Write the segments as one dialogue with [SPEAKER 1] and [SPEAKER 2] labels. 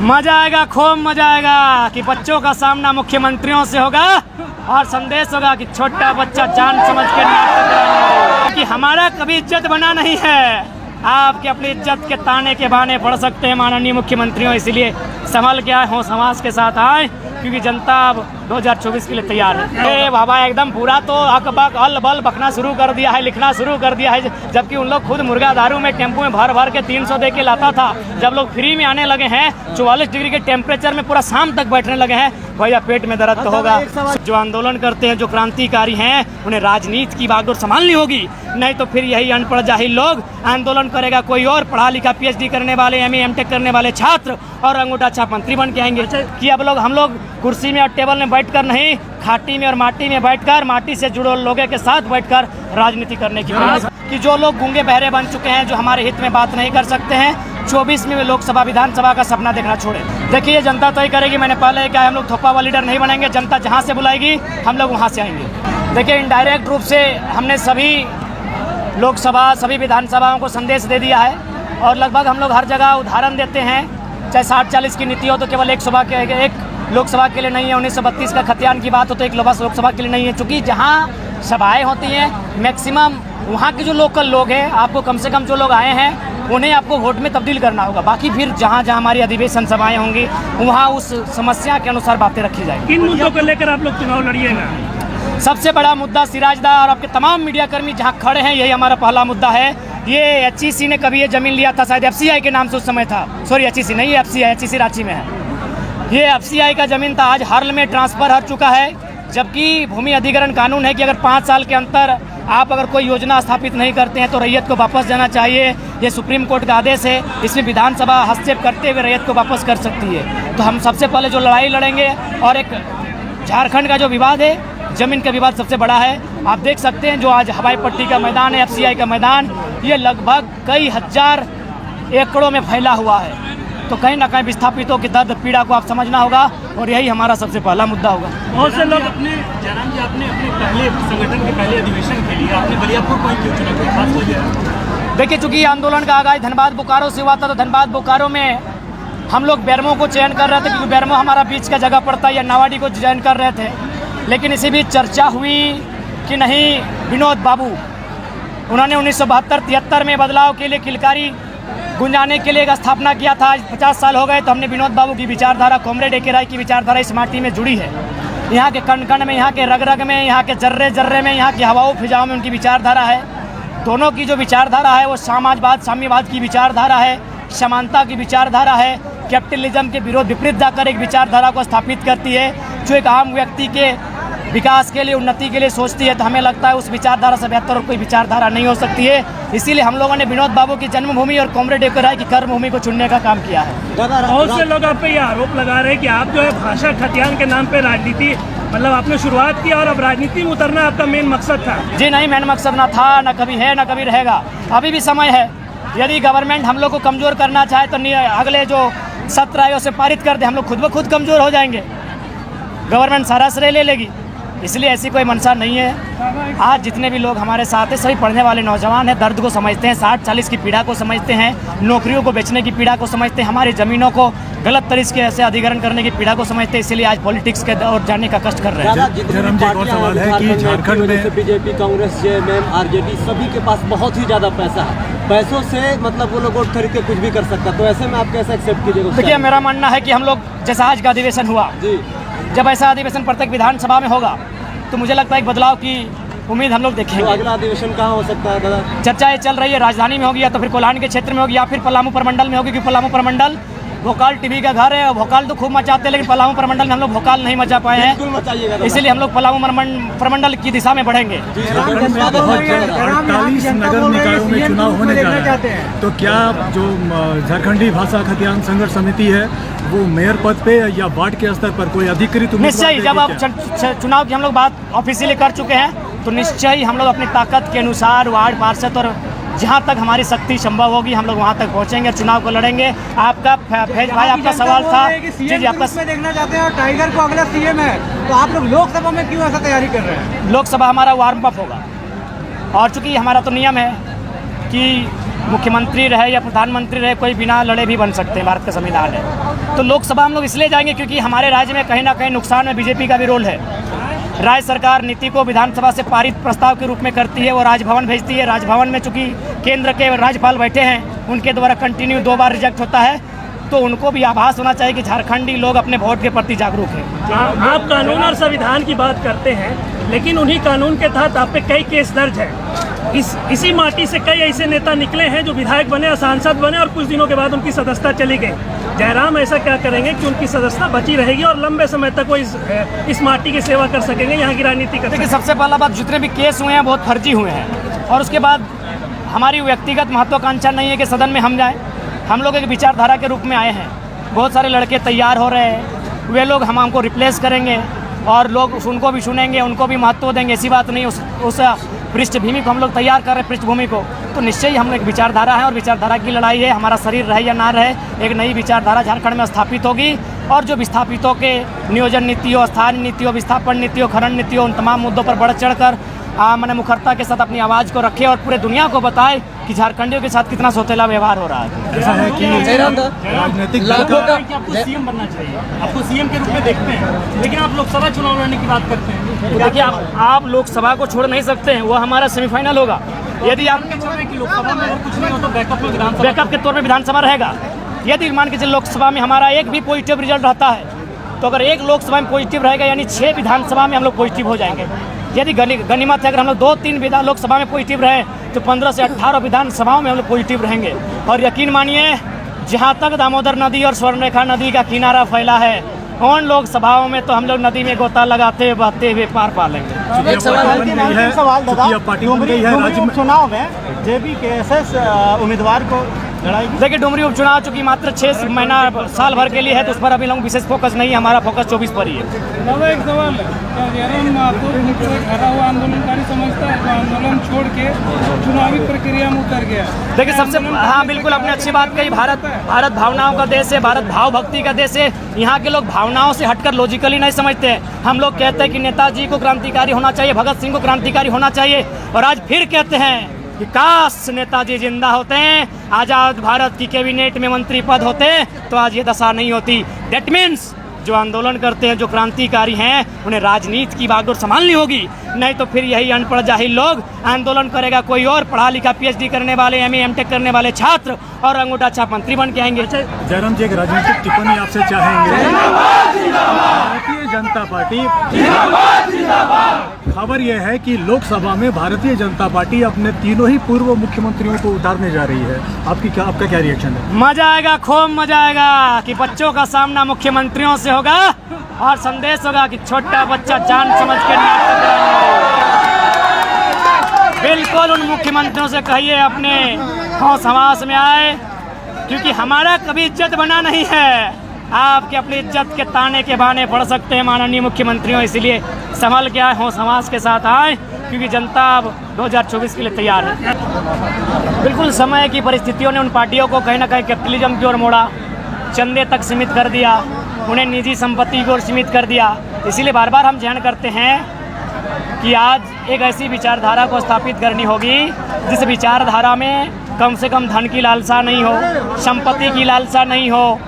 [SPEAKER 1] मजा आएगा, खूब मजा आएगा कि बच्चों का सामना मुख्यमंत्रियों से होगा और संदेश होगा कि छोटा बच्चा जान समझ के नाटक कि हमारा कभी इज्जत बना नहीं है। आपके अपनी इज्जत के ताने के बहाने पड़ सकते हैं माननीय मुख्यमंत्रियों, इसलिए संभल के आए हों, समाज के साथ आए, क्योंकि जनता अब 2024 के लिए तैयार है। बाबा एकदम पूरा तो अकबक अल बल बकना शुरू कर दिया है, लिखना शुरू कर दिया है, जबकि उन लोग खुद मुर्गा दारू में टेम्पो में भर भर के 300 दे के लाता था। जब लोग फ्री में आने लगे हैं, 44 डिग्री के टेम्परेचर में पूरा शाम तक बैठने लगे हैं, भैया पेट में दर्द तो होगा। जो आंदोलन करते हैं, जो क्रांतिकारी हैं, उन्हें राजनीति की बागडोर संभालनी होगी, नहीं तो फिर यही अनपढ़ जाहिल लोग आंदोलन करेगा कोई और, पढ़ा लिखा PhD करने वाले, MA MTech करने वाले छात्र और अंगूठा छाप मंत्री बन के आएंगे। कि अब हम लोग कुर्सी में और टेबल में बैठकर नहीं, खाटी में और माटी में बैठकर, माटी से जुड़े लोगों के साथ बैठकर राजनीति करने की प्रयास। कि जो लोग गूंगे बहरे बन चुके हैं, जो हमारे हित में बात नहीं कर सकते हैं, 24 में लोकसभा विधानसभा का सपना देखना छोड़े। देखिए जनता तय करेगी, मैंने पहले कहा हम लोग थोपा वाला लीडर नहीं बनेंगे, जनता जहाँ से बुलाएगी हम लोग वहाँ से आएंगे। देखिए इनडायरेक्ट रूप से हमने सभी लोकसभा सभी विधानसभाओं को संदेश दे दिया है और लगभग हम लोग हर जगह उदाहरण देते हैं। चाहे 60-40 की नीति हो तो केवल एक लोकसभा के लिए नहीं है, 1932 का खतियान की बात हो तो एक लोकसभा के लिए नहीं है। चूँकि जहाँ सभाएँ होती हैं मैक्सिमम वहाँ के जो लोकल लोग हैं, आपको कम से कम जो लोग आए हैं उन्हें आपको वोट में तब्दील करना होगा। बाकी फिर जहाँ जहाँ हमारी अधिवेशन सभाएँ होंगी वहाँ उस समस्या के अनुसार बातें रखी जाएंगी।
[SPEAKER 2] किन मुद्दों को लेकर आप लोग चुनाव लड़िएगा?
[SPEAKER 1] सबसे बड़ा मुद्दा सिराजदा और आपके तमाम मीडियाकर्मी जहाँ खड़े हैं, यही हमारा पहला मुद्दा है। ये HEC ने कभी ये ज़मीन लिया था, शायद FCI के नाम से उस समय था, सॉरी HEC नहीं, ये FCI, HEC रांची में है। ये FCI का ज़मीन था, आज हर्ल में ट्रांसफ़र हो चुका है। जबकि भूमि अधिग्रहण कानून है कि अगर 5 साल के अंतर आप अगर कोई योजना स्थापित नहीं करते हैं तो रैयत को वापस जाना चाहिए। ये सुप्रीम कोर्ट का आदेश है, इसमें विधानसभा हस्तक्षेप करते हुए रैयत को वापस कर सकती है। तो हम सबसे पहले जो लड़ाई लड़ेंगे, और एक झारखंड का जो विवाद है, जमीन का विवाद सबसे बड़ा है। आप देख सकते हैं जो आज हवाई पट्टी का मैदान है, FCI का मैदान, ये लगभग कई हजार एकड़ों में फैला हुआ है। तो कहीं ना कहीं विस्थापितों की दर्द पीड़ा को आप समझना होगा और यही हमारा सबसे पहला मुद्दा होगा।
[SPEAKER 2] बहुत से लोग अपने जयराम जी अपने पहले संगठन के पहले अधिवेशन के लिए आपने बलियापुर को क्यों चुना, कोई खास वजह?
[SPEAKER 1] देखिए चूँकि आंदोलन का आगाज धनबाद बोकारो से हुआ था, तो धनबाद बोकारो में हम लोग बेरमो को चयन कर रहे थे, क्योंकि बेरमो हमारा बीच का जगह पड़ता है, या नावाडी को चयन कर रहे थे। लेकिन इसी बीच चर्चा हुई कि नहीं, विनोद बाबू उन्होंने 1972-73 में बदलाव के लिए किलकारी गुंजाने के लिए एक स्थापना किया था। आज 50 साल हो गए, तो हमने विनोद बाबू की विचारधारा, कॉमरेड AK राय की विचारधारा इस माटी में जुड़ी है। यहाँ के कण कण में, यहाँ के रग रग में, यहाँ के जर्रे जर्रे में, यहाँ की हवाओं फिजाओं में उनकी विचारधारा है। दोनों की जो विचारधारा है वो समाजवाद साम्यवाद की विचारधारा है, समानता की विचारधारा है, कैपिटलिज्म के विरोध विपरीत जाकर एक विचारधारा को स्थापित करती है, जो एक आम व्यक्ति के विकास के लिए, उन्नति के लिए सोचती है। तो हमें लगता है उस विचारधारा से बेहतर और कोई विचारधारा नहीं हो सकती है। इसीलिए हम लोगों ने विनोद बाबू की जन्मभूमि और कॉमरेड AK राय की कर्मभूमि को चुनने का काम किया है।
[SPEAKER 2] बहुत से लोग आप पे ये आरोप लगा रहे हैं कि आप जो है भाषा खतियान के नाम पे राजनीति, मतलब आपने शुरुआत की और अब राजनीति में उतरना आपका मेन मकसद था? जी
[SPEAKER 1] नहीं, मेन मकसद ना था, ना कभी है, ना कभी रहेगा। अभी भी समय है। यदि गवर्नमेंट हम लोग को कमज़ोर करना चाहे तो अगले जो सत्र आयोग से पारित कर दे, हम लोग खुद ब खुद कमज़ोर हो जाएंगे, गवर्नमेंट सारा श्रेय ले लेगी। इसलिए ऐसी कोई मंशा नहीं है। आज जितने भी लोग हमारे साथ हैं सभी पढ़ने वाले नौजवान हैं, दर्द को समझते हैं, 60-40 की पीड़ा को समझते हैं, नौकरियों को बेचने की पीड़ा को समझते हैं, हमारी ज़मीनों को गलत तरीके से अधिग्रहण करने की पीड़ा को समझते हैं। इसलिए आज पॉलिटिक्स के ओर जाने का कष्ट कर रहे हैं।
[SPEAKER 3] जयराम जी, एक और सवाल है कि झारखंड में बीजेपी, कांग्रेस, JMM, RJD सभी के पास बहुत ही ज़्यादा पैसा है, पैसों से मतलब वो लोग वोट खरीद के कुछ भी कर सकता है, तो ऐसे में आप कैसे एक्सेप्ट कीजिएगा?
[SPEAKER 1] देखिए मेरा मानना है कि हम लोग जैसा आज का अधिवेशन हुआ जी, जब ऐसा अधिवेशन प्रत्येक विधानसभा में होगा तो मुझे लगता है एक बदलाव की उम्मीद हम लोग देखेंगे।
[SPEAKER 3] तो अगला अधिवेशन कहाँ हो सकता है दादा?
[SPEAKER 1] चर्चा ये चल रही है, राजधानी में होगी या तो फिर कोल्हान के क्षेत्र में होगी या फिर पलामू प्रमंडल में होगी, क्योंकि पलामू प्रमंडल भोकाल टीवी का घर है। भोकाल तो खूब मचाते हैं, लेकिन पलामू प्रमंडल में हम लोग भोकाल नहीं मचा पाए हैं, इसीलिए हम लोग पलामू प्रमंडल की दिशा में बढ़ेंगे।
[SPEAKER 4] 48 नगर निकायों में चुनाव होने जा रहा है, तो क्या जो झारखंडी भाषा खतियान संघर्ष समिति है वो मेयर पद पे या वार्ड के स्तर पर कोई अधिकृत?
[SPEAKER 1] निश्चय, जब आप चुनाव की हम लोग बात ऑफिशियली कर चुके हैं तो निश्चय ही हम लोग अपनी ताकत के अनुसार वार्ड पार्षद और जहाँ तक हमारी शक्ति संभव होगी हम लोग वहाँ तक पहुँचेंगे, चुनाव को लड़ेंगे। आपका फैज भाई आपका सवाल था जी, आपका
[SPEAKER 5] देखना चाहते हैं और टाइगर को अगला CM है, तो आप लोग लोकसभा में क्यों ऐसा तैयारी कर रहे हैं?
[SPEAKER 1] लोकसभा हमारा वार्म अप होगा, और चूंकि हमारा तो नियम है कि मुख्यमंत्री रहे या प्रधानमंत्री रहे, कोई बिना लड़े भी बन सकते हैं, भारत का संविधान है। तो लोकसभा हम लोग इसलिए जाएंगे क्योंकि हमारे राज्य में कहीं ना कहीं नुकसान में बीजेपी का भी रोल है। राज्य सरकार नीति को विधानसभा से पारित प्रस्ताव के रूप में करती है, वो राजभवन भेजती है। राजभवन में चूंकि केंद्र के राज्यपाल बैठे हैं, उनके द्वारा कंटिन्यू 2 बार रिजेक्ट होता है, तो उनको भी आभास होना चाहिए कि झारखंडी लोग अपने वोट के प्रति जागरूक हैं।
[SPEAKER 2] आप कानून और संविधान की बात करते हैं, लेकिन उन्हीं कानून के तहत आप पे कई केस दर्ज है। इसी माटी से कई ऐसे नेता निकले हैं जो विधायक बने और सांसद बने और कुछ दिनों के बाद उनकी सदस्यता चली गई। जयराम ऐसा क्या करेंगे कि उनकी सदस्यता बची रहेगी और लंबे समय तक वो इस माटी की सेवा कर सकेंगे, यहाँ की राजनीति कर?
[SPEAKER 1] देखिए, सबसे पहला बात, जितने भी केस हुए हैं बहुत फर्जी हुए हैं। और उसके बाद हमारी व्यक्तिगत महत्वाकांक्षा नहीं है कि सदन में हम जाएं। हम लोग एक विचारधारा के रूप में आए हैं। बहुत सारे लड़के तैयार हो रहे हैं, वे लोग हमको रिप्लेस करेंगे और लोग उनको भी सुनेंगे, उनको भी महत्व देंगे। ऐसी बात नहीं, उस पृष्ठभूमि को हम लोग तैयार कर रहे हैं, पृष्ठभूमि को। तो निश्चय ही हम एक विचारधारा है और विचारधारा की लड़ाई है। हमारा शरीर रहे या ना रहे, एक नई विचारधारा झारखंड में स्थापित होगी और जो विस्थापितों के नियोजन नीति हो, स्थानीय नीति हो, विस्थापन नीति हो, खनन नीति हो, उन तमाम मुद्दों पर बढ़ चढ़कर मैंने मुखरता के साथ अपनी आवाज़ को रखे और पूरे दुनिया को बताए कि झारखंडियों के साथ कितना सौतेला व्यवहार हो रहा है।
[SPEAKER 4] ऐसा है कि राजनीतिक
[SPEAKER 2] आपको सीएम बनना चाहिए, आपको सीएम के रूप में देखते हैं, लेकिन आप लोकसभा चुनाव लड़ने की बात करते हैं।
[SPEAKER 1] तो देखिए, आप लोकसभा को छोड़ नहीं सकते हैं, वो हमारा सेमीफाइनल होगा। यदि आप
[SPEAKER 2] लोकसभा में अगर कुछ नहीं हो तो
[SPEAKER 1] बैकअप के तौर पर विधानसभा रहेगा। यदि मान के चलिए लोकसभा में हमारा एक भी पॉजिटिव रिजल्ट रहता है, तो अगर एक लोकसभा में पॉजिटिव रहेगा यानी 6 विधानसभा में हम लोग पॉजिटिव हो जाएंगे। यदि गनीमत है, अगर हम लोग 2-3 लोकसभा में पॉजिटिव रहे तो 15 से 18 विधानसभाओं में हम लोग पॉजिटिव रहेंगे। और यकीन मानिए, जहाँ तक दामोदर नदी और स्वर्णरेखा नदी का किनारा फैला है, उन लोकसभाओं में तो हम लोग नदी में गोता लगाते हुए बहते हुए पार पा लेंगे।
[SPEAKER 5] एक सवाल दादा, चुनाव में JBKSS उम्मीदवार को लड़ाई।
[SPEAKER 1] देखिए, डुमरी उपचुनाव चूंकि मात्र 6 महीना साल भर के लिए है, तो उस पर अभी लोग विशेष फोकस नहीं है। हमारा फोकस 24 पर ही है।
[SPEAKER 6] दादा, एक सवाल है, क्या जयराम पूर्व मुख्य हरा हुआ आंदोलनकारी समझता है जो आंदोलन छोड़ के चुनावी प्रक्रिया में उतर गया?
[SPEAKER 1] देखिए, सबसे हाँ, बिल्कुल आपने अच्छी बात कही। भारत भावनाओं का देश है, भारत भाव भक्ति का देश है। यहाँ के लोग भावनाओं से हटकर लॉजिकली नहीं समझते हैं। हम लोग कहते हैं कि नेताजी को क्रांतिकारी होना चाहिए, भगत सिंह को क्रांतिकारी होना चाहिए, और आज फिर कहते हैं कि काश नेताजी जिंदा होते हैं, आज़ाद भारत की कैबिनेट में मंत्री पद होते, तो आज ये दशा नहीं होती। दैट मीन्स जो आंदोलन करते हैं, जो क्रांतिकारी हैं, उन्हें राजनीति की बागडोर संभालनी होगी, नहीं तो फिर यही अनपढ़ जाहिल लोग आंदोलन करेगा कोई और, पढ़ा लिखा PhD करने वाले, MA MTech करने वाले छात्र और अंगूठा छाप मंत्री बन के आएंगे।
[SPEAKER 4] जयराम जी, एक राजनीतिक टिप्पणी आपसे चाहेंगे। भारतीय जनता पार्टी, खबर यह है कि लोकसभा में भारतीय जनता पार्टी अपने तीनों ही पूर्व मुख्यमंत्रियों को उतारने जा रही है। आपका क्या रिएक्शन है?
[SPEAKER 1] मजा आएगा, खूब मजा आएगा कि बच्चों का सामना मुख्यमंत्रियों से होगा और संदेश होगा कि छोटा बच्चा जान समझ के नाटक कराएंगे। बिल्कुल उन मुख्यमंत्रियों से कहिए अपने होश हवास में आए, क्योंकि हमारा कभी इज्जत बना नहीं है। आपके अपनी इज्जत के ताने के बहाने पड़ सकते हैं माननीय मुख्यमंत्रियों, इसलिए संभल के आए, होश हवास के साथ आए, क्योंकि जनता अब 2024 के लिए तैयार है। बिल्कुल समय की परिस्थितियों ने उन पार्टियों को कहीं ना कहीं कैपिटलिज्म की ओर मोड़ा, चंदे तक सीमित कर दिया, उन्हें निजी संपत्ति की ओर सीमित कर दिया। इसीलिए बार बार हम ध्यान करते हैं कि आज एक ऐसी विचारधारा को स्थापित करनी होगी जिस विचारधारा में कम से कम धन की लालसा नहीं हो, संपत्ति की लालसा नहीं हो,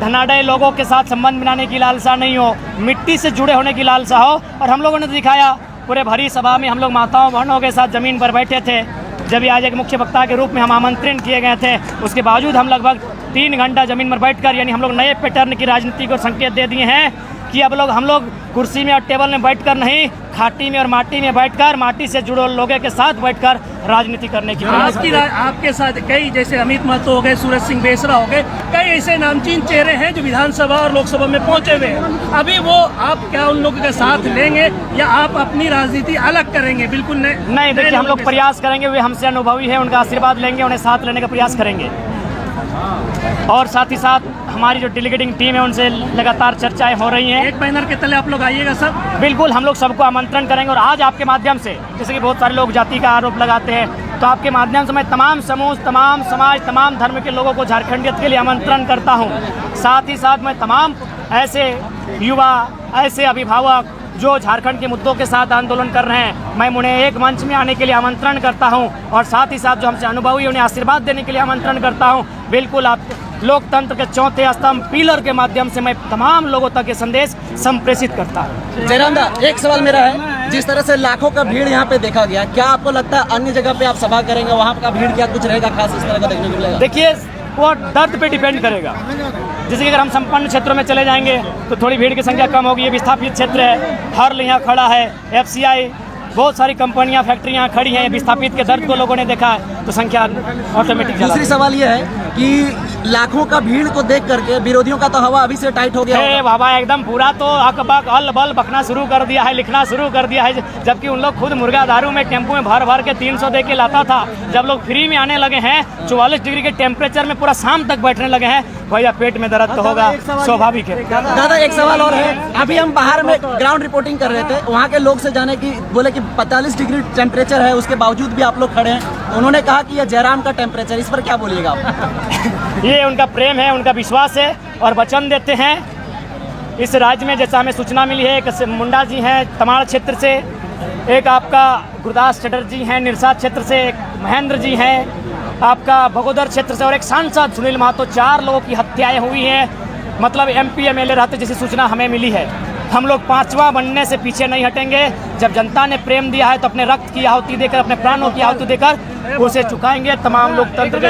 [SPEAKER 1] धनाढ़ लोगों के साथ संबंध बनाने की लालसा नहीं हो, मिट्टी से जुड़े होने की लालसा हो। और हम लोगों ने दिखाया, पूरे भरी सभा में हम लोग माताओं बहनों के साथ ज़मीन पर बैठे थे। जब आज एक मुख्य वक्ता के रूप में हम आमंत्रित किए गए थे, उसके बावजूद हम लगभग 3 घंटा ज़मीन पर बैठकर, यानी हम लोग नए पैटर्न की राजनीति को संकेत दे दिए हैं कि अब हम लोग कुर्सी में और टेबल में बैठकर नहीं, खाटी में और माटी में बैठकर, माटी से जुड़े लोगों के साथ बैठकर राजनीति करने की
[SPEAKER 2] आपके साथ कई, जैसे अमित महतो हो गए, सूरज सिंह बेसरा हो गए, कई ऐसे नामचीन चेहरे हैं जो विधानसभा और लोकसभा में पहुंचे हुए हैं। अभी वो आप क्या उन लोगों का साथ लेंगे या आप अपनी राजनीति अलग करेंगे? बिल्कुल नहीं।
[SPEAKER 1] देखिए, हम लोग प्रयास करेंगे, वे हमसे अनुभवी है, उनका आशीर्वाद लेंगे, उन्हें साथ लेने का प्रयास करेंगे। और साथ ही साथ हमारी जो डेलीगेटिंग टीम है उनसे लगातार चर्चाएं हो रही हैं।
[SPEAKER 2] एक बैनर के तले आप लोग आइएगा सब?
[SPEAKER 1] बिल्कुल, हम लोग सबको आमंत्रण करेंगे। और आज आपके माध्यम से, जैसे कि बहुत सारे लोग जाति का आरोप लगाते हैं, तो आपके माध्यम से मैं तमाम समूह, तमाम समाज, तमाम धर्म के लोगों को झारखंडियत के लिए आमंत्रण करता हूं। साथ ही साथ मैं तमाम ऐसे युवा, ऐसे अभिभावक जो झारखंड के मुद्दों के साथ आंदोलन कर रहे हैं, मैं उन्हें एक मंच में आने के लिए आमंत्रण करता हूं और साथ ही साथ जो हमसे अनुभवी उन्हें आशीर्वाद देने के लिए आमंत्रण करता हूं। बिल्कुल आप लोकतंत्र के चौथे स्तंभ पिलर के माध्यम से मैं तमाम लोगों तक ये संदेश संप्रेषित करता हूं।
[SPEAKER 7] जयराम दा, एक सवाल मेरा है, जिस तरह से लाखों का भीड़ यहाँ पे देखा गया, क्या आपको लगता है अन्य जगह पे आप सभा करेंगे वहाँ का भीड़ क्या कुछ रहेगा खास इस तरह का देखने को मिलेगा?
[SPEAKER 1] देखिए, वो दर्द पे डिपेंड करेगा। जैसे कि अगर हम संपन्न क्षेत्रों में चले जाएंगे तो थोड़ी भीड़ की संख्या कम होगी। ये विस्थापित क्षेत्र है, हर्ल यहाँ खड़ा है, FCI, बहुत सारी कंपनियां, फैक्ट्रियां खड़ी हैं। विस्थापित के दर्द को लोगों ने देखा है तो संख्या ऑटोमेटिक।
[SPEAKER 7] दूसरी सवाल ये है कि लाखों का भीड़ को देख करके विरोधियों का तो हवा अभी से टाइट हो गया होगा।
[SPEAKER 1] बाबा एकदम पूरा तो अकबक अल बल बकना शुरू कर दिया है, लिखना शुरू कर दिया है, जबकि उन लोग खुद मुर्गा दारू में टेम्पो में भर भर के 300 दे के लाता था। जब लोग फ्री में आने लगे हैं, 44 डिग्री के टेम्परेचर में पूरा शाम तक बैठने लगे हैं, भैया पेट में दर्द तो होगा, स्वाभाविक है।
[SPEAKER 7] दादा एक सवाल और है, अभी हम बाहर में ग्राउंड रिपोर्टिंग कर रहे थे, वहाँ के लोग से जाने की बोले कि 45 डिग्री टेम्परेचर है, उसके बावजूद भी आप लोग खड़े हैं। उन्होंने कहा कि यह जयराम का टेम्परेचर, इस पर क्या बोलिएगा आप?
[SPEAKER 1] ये उनका प्रेम है, उनका विश्वास है और वचन देते हैं। इस राज्य में जैसा हमें सूचना मिली है, एक मुंडा जी हैं तमाड़ क्षेत्र से, एक आपका गुरदास चटर्जी हैं निरसा क्षेत्र से, एक महेंद्र जी हैं आपका बगोदर क्षेत्र से और एक सांसद सुनील महतो। 4 लोगों की हत्याएं हुई हैं, मतलब MP MLA रहते जैसी सूचना हमें मिली है। हम लोग 5वां बनने से पीछे नहीं हटेंगे। जब जनता ने प्रेम दिया है तो अपने रक्त की आहुति देकर, अपने प्राणों की आहुति देकर उसे चुकाएंगे। तमाम लोकतंत्र के